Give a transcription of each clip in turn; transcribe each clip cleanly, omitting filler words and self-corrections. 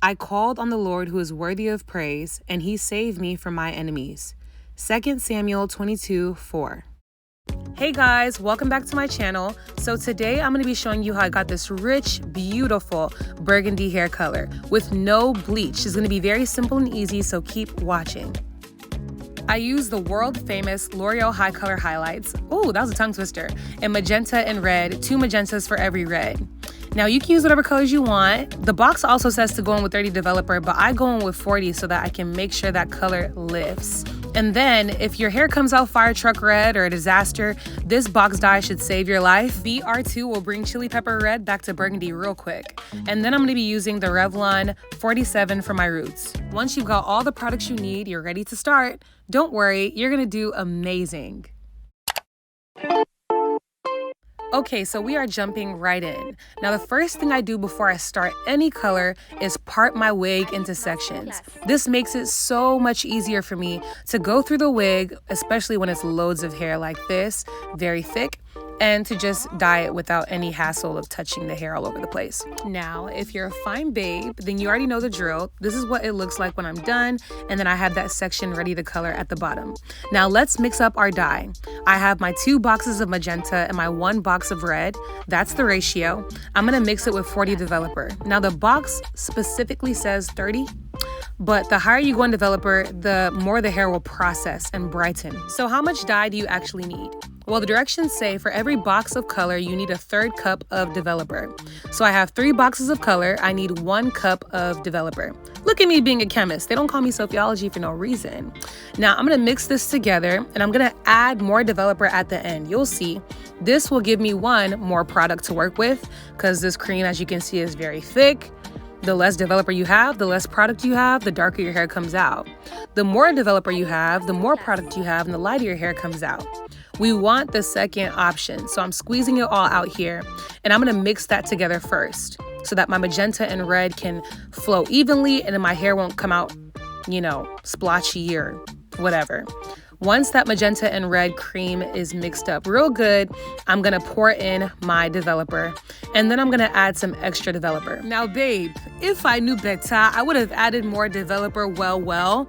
I called on the Lord who is worthy of praise, and he saved me from my enemies. 2 Samuel 22:4. Hey guys, welcome back to my channel. So today I'm going to be showing you how I got this rich, beautiful burgundy hair color with no bleach. It's going to be very simple and easy, so keep watching. I use the world famous L'Oreal High Color Highlights. Oh, that was a tongue twister. In magenta and red, 2 magentas for every red. Now you can use whatever colors you want. The box also says to go in with 30 developer, but I go in with 40 so that I can make sure that color lifts. And then if your hair comes out fire truck red or a disaster, this box dye should save your life. VR2 will bring chili pepper red back to burgundy real quick. And then I'm gonna be using the Revlon 47 for my roots. Once you've got all the products you need, you're ready to start. Don't worry, you're gonna do amazing. Okay, so we are jumping right in. Now, the first thing I do before I start any color is part my wig into sections. This makes it so much easier for me to go through the wig, especially when it's loads of hair like this, very thick, and to just dye it without any hassle of touching the hair all over the place. Now, if you're a fine babe, then you already know the drill. This is what it looks like when I'm done, and then I have that section ready to color at the bottom. Now, let's mix up our dye. I have my 2 boxes of magenta and my 1 box of red. That's the ratio. I'm gonna mix it with 40 developer. Now, the box specifically says 30, but the higher you go in developer, the more the hair will process and brighten. So how much dye do you actually need? Well, the directions say for every box of color, you need a 1/3 cup of developer. So I have 3 boxes of color. I need 1 cup of developer. Look at me being a chemist. They don't call me sociology for no reason. Now I'm gonna mix this together and I'm gonna add more developer at the end. You'll see. This will give me more product to work with because this cream, as you can see, is very thick. The less developer you have, the less product you have, the darker your hair comes out. The more developer you have, the more product you have, and the lighter your hair comes out. We want the second option, so I'm squeezing it all out here, and I'm gonna mix that together first so that my magenta and red can flow evenly and then my hair won't come out, splotchy or whatever. Once that magenta and red cream is mixed up real good, I'm gonna pour in my developer and then I'm gonna add some extra developer. Now, babe, if I knew better, I would have added more developer well,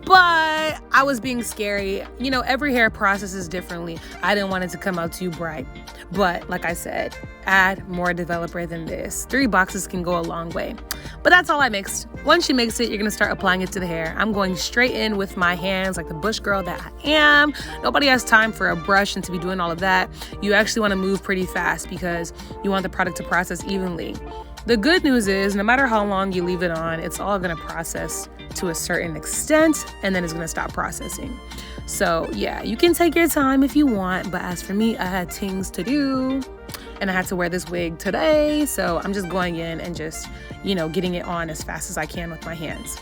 but I was being scary. Every hair processes differently. I didn't want it to come out too bright. But like I said, add more developer than this. 3 boxes can go a long way. But that's all I mixed. Once you mix it, you're gonna start applying it to the hair. I'm going straight in with my hands like the bush girl that I am. Nobody has time for a brush and to be doing all of that. You actually wanna move pretty fast because you want the product to process evenly. The good news is no matter how long you leave it on, it's all gonna process to a certain extent and then it's gonna stop processing. So yeah, you can take your time if you want, but as for me, I had things to do and I had to wear this wig today. So I'm just going in and just, getting it on as fast as I can with my hands.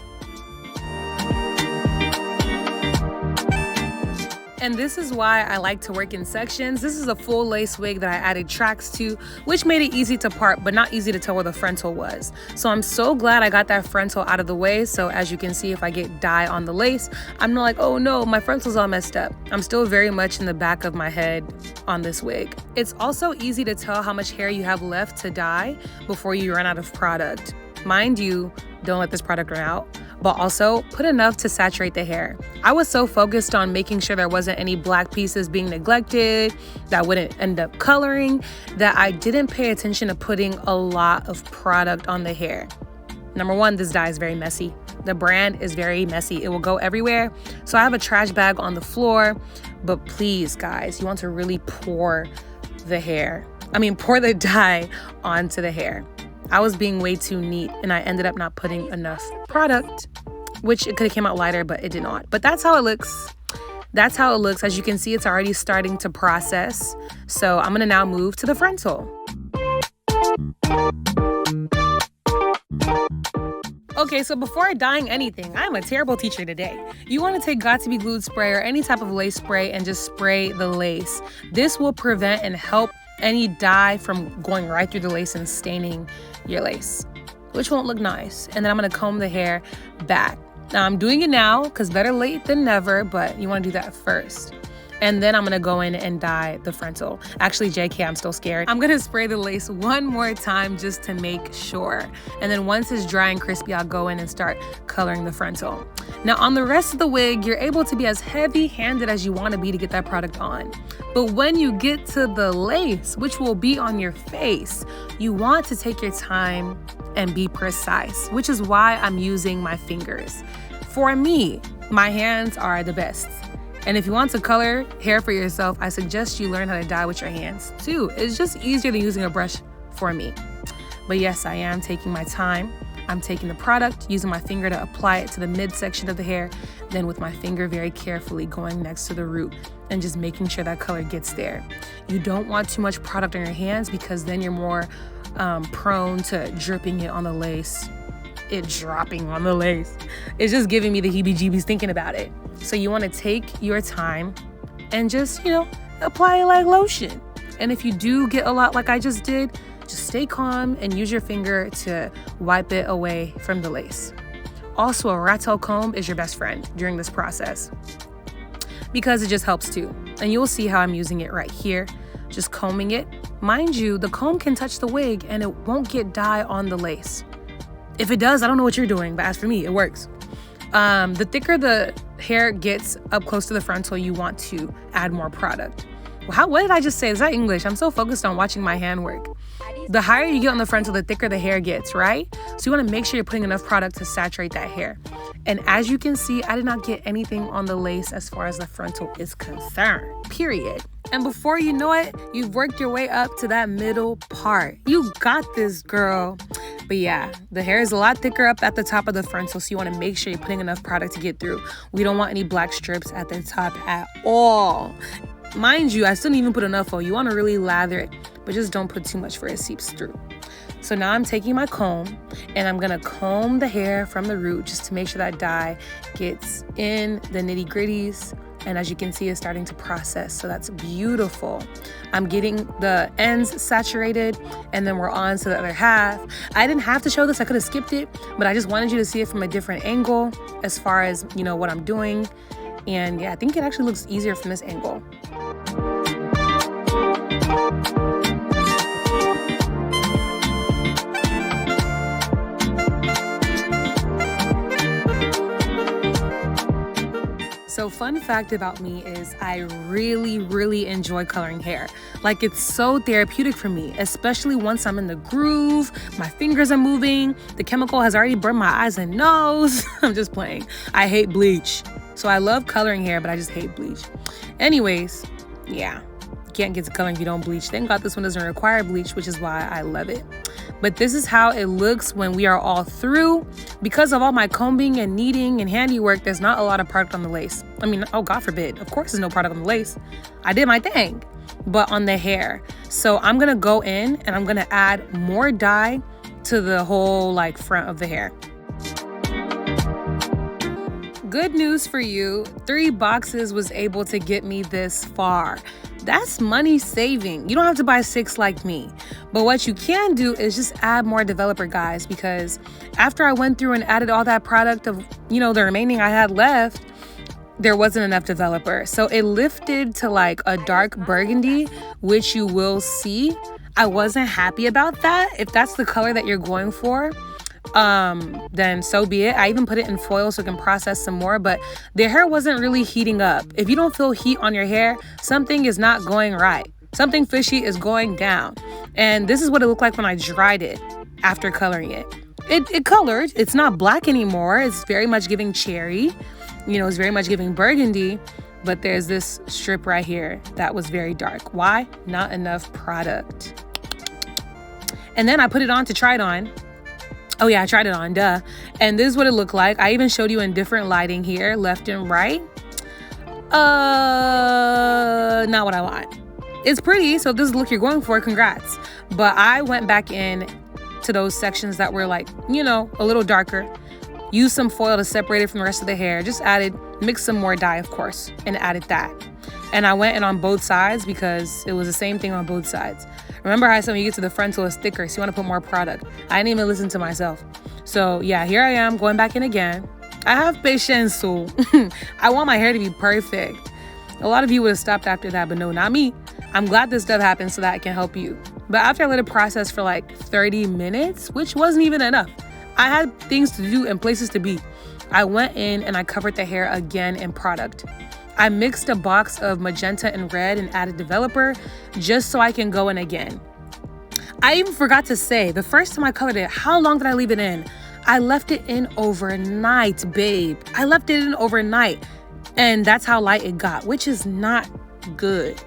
And this is why I like to work in sections. This is a full lace wig that I added tracks to, which made it easy to part, but not easy to tell where the frontal was. So I'm so glad I got that frontal out of the way. So as you can see, if I get dye on the lace, I'm not like, oh no, my frontal's all messed up. I'm still very much in the back of my head on this wig. It's also easy to tell how much hair you have left to dye before you run out of product. Mind you, don't let this product run out, but also put enough to saturate the hair. I was so focused on making sure there wasn't any black pieces being neglected that wouldn't end up coloring that I didn't pay attention to putting a lot of product on the hair. Number 1, this dye is very messy. The brand is very messy. It will go everywhere. So I have a trash bag on the floor, but please guys, you want to really pour the dye onto the hair. I was being way too neat and I ended up not putting enough product, which it could have came out lighter, but it did not. But that's how it looks. That's how it looks. As you can see, it's already starting to process. So I'm gonna now move to the frontal. Okay, so before dyeing anything, I'm a terrible teacher today. You want to take Got To Be Glued spray or any type of lace spray and just spray the lace. This will prevent and help any dye from going right through the lace and staining your lace, which won't look nice. And then I'm gonna comb the hair back. Now I'm doing it now because better late than never, but you wanna do that first. And then I'm gonna go in and dye the frontal. Actually, JK, I'm still scared. I'm gonna spray the lace one more time just to make sure. And then once it's dry and crispy, I'll go in and start coloring the frontal. Now on the rest of the wig, you're able to be as heavy-handed as you wanna be to get that product on. But when you get to the lace, which will be on your face, you want to take your time and be precise, which is why I'm using my fingers. For me, my hands are the best. And if you want to color hair for yourself, I suggest you learn how to dye with your hands too. It's just easier than using a brush for me. But yes, I am taking my time. I'm taking the product, using my finger to apply it to the midsection of the hair, then with my finger very carefully going next to the root and just making sure that color gets there. You don't want too much product on your hands because then you're more prone to dripping it on the lace. It dropping on the lace. It's just giving me the heebie-jeebies thinking about it. So you want to take your time and just, apply it like lotion. And if you do get a lot like I just did, just stay calm and use your finger to wipe it away from the lace. Also, a rattle comb is your best friend during this process because it just helps too. And you'll see how I'm using it right here, just combing it. Mind you, the comb can touch the wig and it won't get dye on the lace. If it does, I don't know what you're doing, but as for me, it works. The thicker the hair gets up close to the frontal, you want to add more product. What did I just say? Is that English? I'm so focused on watching my handwork. The higher you get on the frontal, the thicker the hair gets, right? So you want to make sure you're putting enough product to saturate that hair. And as you can see, I did not get anything on the lace as far as the frontal is concerned, period. And before you know it, you've worked your way up to that middle part. You got this, girl. But yeah, the hair is a lot thicker up at the top of the frontal, so you want to make sure you're putting enough product to get through. We don't want any black strips at the top at all. Mind you, I still didn't even put enough on. You want to really lather it, but just don't put too much where it seeps through. So now I'm taking my comb and I'm gonna comb the hair from the root just to make sure that dye gets in the nitty gritties. And as you can see, it's starting to process, so that's beautiful. I'm getting the ends saturated and then we're on to the other half. I didn't have to show this, I could have skipped it, but I just wanted you to see it from a different angle as far as, what I'm doing. And yeah, I think it actually looks easier from this angle. So fun fact about me is I really, really enjoy coloring hair. Like, it's so therapeutic for me, especially once I'm in the groove, my fingers are moving, the chemical has already burned my eyes and nose. I'm just playing. I hate bleach. So I love coloring hair, but I just hate bleach. Anyways, yeah, you can't get to coloring if you don't bleach. Thank God this one doesn't require bleach, which is why I love it. But this is how it looks when we are all through. Because of all my combing and kneading and handiwork, there's not a lot of product on the lace. I mean, oh, God forbid. Of course there's no product on the lace. I did my thing. But on the hair. So I'm going to go in and I'm going to add more dye to the whole front of the hair. Good news for you, 3 boxes was able to get me this far. That's money saving. You don't have to buy 6 like me. But what you can do is just add more developer guys, because after I went through and added all that product of, the remaining I had left, there wasn't enough developer. So it lifted to a dark burgundy, which you will see. I wasn't happy about that. If that's the color that you're going for, then so be it. I even put it in foil so it can process some more, but the hair wasn't really heating up. If you don't feel heat on your hair, something is not going right. Something fishy is going down. And this is what it looked like when I dried it after coloring it. It colored. It's not black anymore. It's very much giving cherry. It's very much giving burgundy. But there's this strip right here that was very dark. Why? Not enough product. And then I put it on to try it on. Oh yeah, I tried it on, duh. And this is what it looked like. I even showed you in different lighting here, left and right. Not what I want. It's pretty, so if this is the look you're going for, congrats. But I went back in to those sections that were a little darker. Used some foil to separate it from the rest of the hair. Just mixed some more dye, of course, and added that. And I went in on both sides because it was the same thing on both sides. Remember how I said when you get to the frontal, it's thicker, so you want to put more product. I didn't even listen to myself. So yeah, here I am going back in again. I have patience, so I want my hair to be perfect. A lot of you would have stopped after that, but no, not me. I'm glad this stuff happened so that I can help you. But after I let it process for like 30 minutes, which wasn't even enough, I had things to do and places to be. I went in and I covered the hair again in product. I mixed a box of magenta and red and added developer just so I can go in again. I even forgot to say, the first time I colored it, how long did I leave it in? I left it in overnight, babe. I left it in overnight. And that's how light it got, which is not good.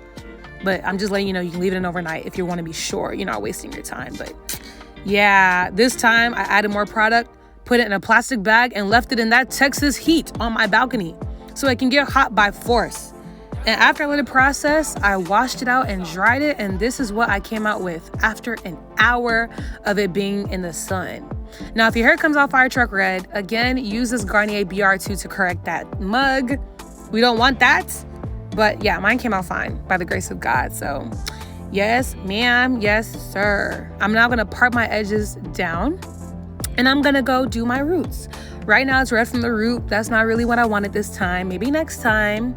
But I'm just letting you know, you can leave it in overnight if you want to be sure you're not wasting your time. But yeah, this time I added more product, put it in a plastic bag, and left it in that Texas heat on my balcony so it can get hot by force. And after I let it process, I washed it out and dried it, and this is what I came out with after an hour of it being in the sun. Now, if your hair comes out fire truck red, again, use this Garnier BR2 to correct that mug. We don't want that. But yeah, mine came out fine by the grace of God. So yes, ma'am, yes, sir. I'm now gonna part my edges down and I'm gonna go do my roots. Right now it's red from the root. That's not really what I wanted this time. Maybe next time.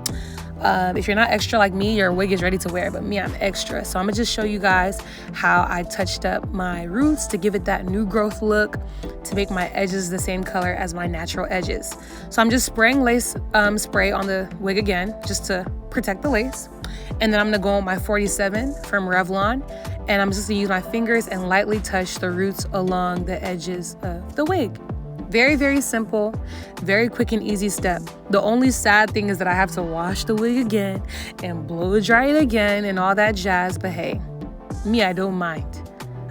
If you're not extra like me, your wig is ready to wear, but me, I'm extra. So I'm gonna just show you guys how I touched up my roots to give it that new growth look, to make my edges the same color as my natural edges. So I'm just spraying lace spray on the wig again, just to protect the lace. And then I'm gonna go on my 47 from Revlon, and I'm just gonna use my fingers and lightly touch the roots along the edges of the wig. Very, very simple, very quick and easy step. The only sad thing is that I have to wash the wig again and blow dry it again and all that jazz, but hey, me, I don't mind.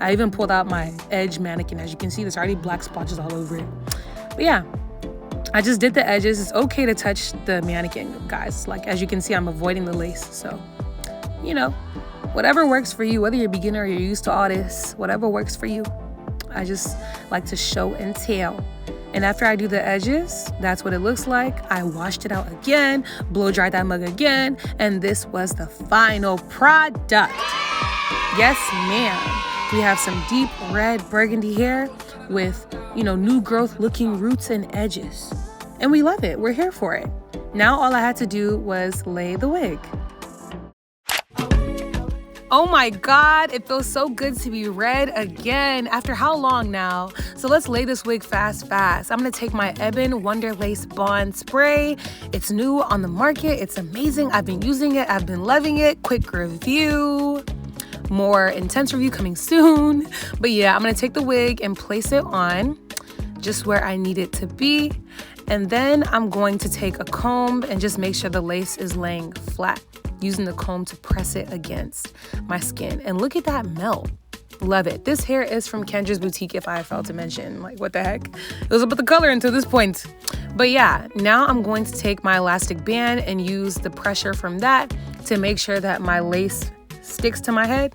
I even pulled out my edge mannequin. As you can see, there's already black splotches all over it. But yeah, I just did the edges. It's okay to touch the mannequin, guys. Like, as you can see, I'm avoiding the lace. So, you know, whatever works for you, whether you're a beginner or you're used to all this, whatever works for you. I just like to show and tell. And after I do the edges, that's what it looks like. I washed it out again, blow dried that mug again, and this was the final product. Yes, ma'am. We have some deep red burgundy hair with, new growth looking roots and edges. And we love it. We're here for it. Now all I had to do was lay the wig. Oh my God, it feels so good to be red again. After how long now? So let's lay this wig fast. I'm gonna take my Ebin Wonder Lace Bond Spray. It's new on the market. It's amazing. I've been using it. I've been loving it. Quick review. More intense review coming soon. But yeah, I'm gonna take the wig and place it on just where I need it to be. And then I'm going to take a comb and just make sure the lace is laying flat, using the comb to press it against my skin. And look at that melt. Love it. This hair is from Kendra's Boutique, if I failed to mention. Like, what the heck? It was about the color until this point. But yeah, now I'm going to take my elastic band and use the pressure from that to make sure that my lace sticks to my head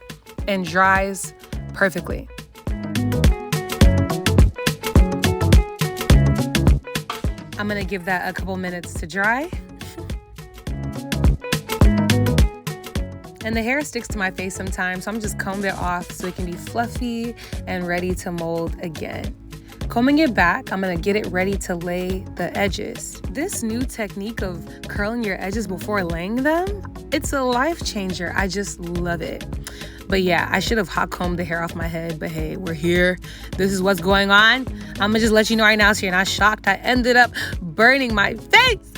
and dries perfectly. I'm gonna give that a couple minutes to dry. And the hair sticks to my face sometimes, so I'm just combing it off so it can be fluffy and ready to mold again. Combing it back, I'm gonna get it ready to lay the edges. This new technique of curling your edges before laying them, it's a life changer. I just love it. But yeah, I should have hot combed the hair off my head, but hey, we're here. This is what's going on. I'm gonna just let you know right now so you're not shocked. I ended up burning my face.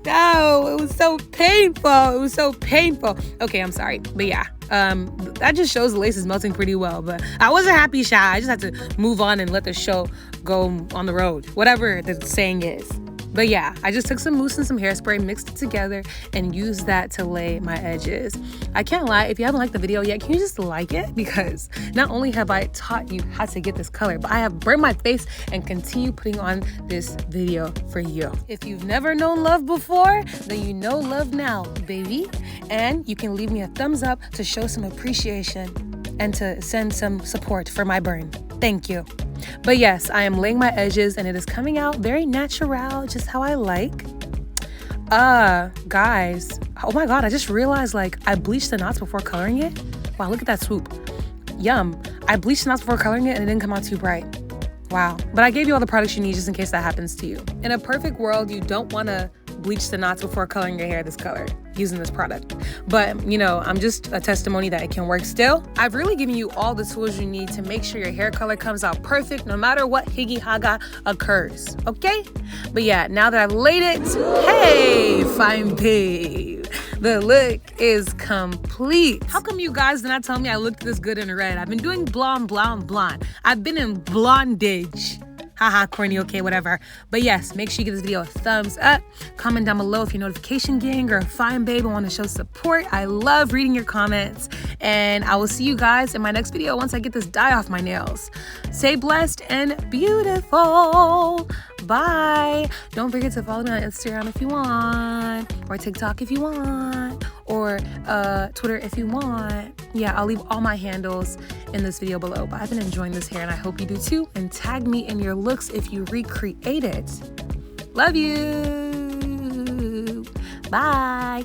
No, it was so painful. Okay, I'm sorry, but yeah. That just shows the lace is melting pretty well, but I wasn't happy, shy. I just had to move on and let the show go on the road, whatever the saying is. But yeah, I just took some mousse and some hairspray, mixed it together, and used that to lay my edges. I can't lie, if you haven't liked the video yet, can you just like it? Because not only have I taught you how to get this color, but I have burned my face and continue putting on this video for you. If you've never known love before, then you know love now, baby. And you can leave me a thumbs up to show some appreciation and to send some support for my burn. Thank you. But yes, I am laying my edges and it is coming out very natural, just how I like. Guys, oh my God, I just realized I bleached the knots before coloring it. Wow, look at that swoop. Yum. I bleached the knots before coloring it and it didn't come out too bright. Wow. But I gave you all the products you need just in case that happens to you. In a perfect world, you don't want to bleach the knots before coloring your hair this color using this product. But, you know, I'm just a testimony that it can work still. I've really given you all the tools you need to make sure your hair color comes out perfect no matter what higgy haga occurs, okay? But yeah, now that I've laid it, hey, fine babe. The look is complete. How come you guys did not tell me I looked this good in red? I've been doing blonde. I've been in blondage. Haha, corny, okay, whatever. But yes, make sure you give this video a thumbs up. Comment down below if you're a notification gang or a fine babe and want to show support. I love reading your comments. And I will see you guys in my next video once I get this dye off my nails. Stay blessed and beautiful. Bye. Don't forget to follow me on Instagram if you want, or TikTok if you want, or Twitter if you want. Yeah, I'll leave all my handles in this video below. But I've been enjoying this hair and I hope you do too. And tag me in your looks if you recreate it. Love you. Bye.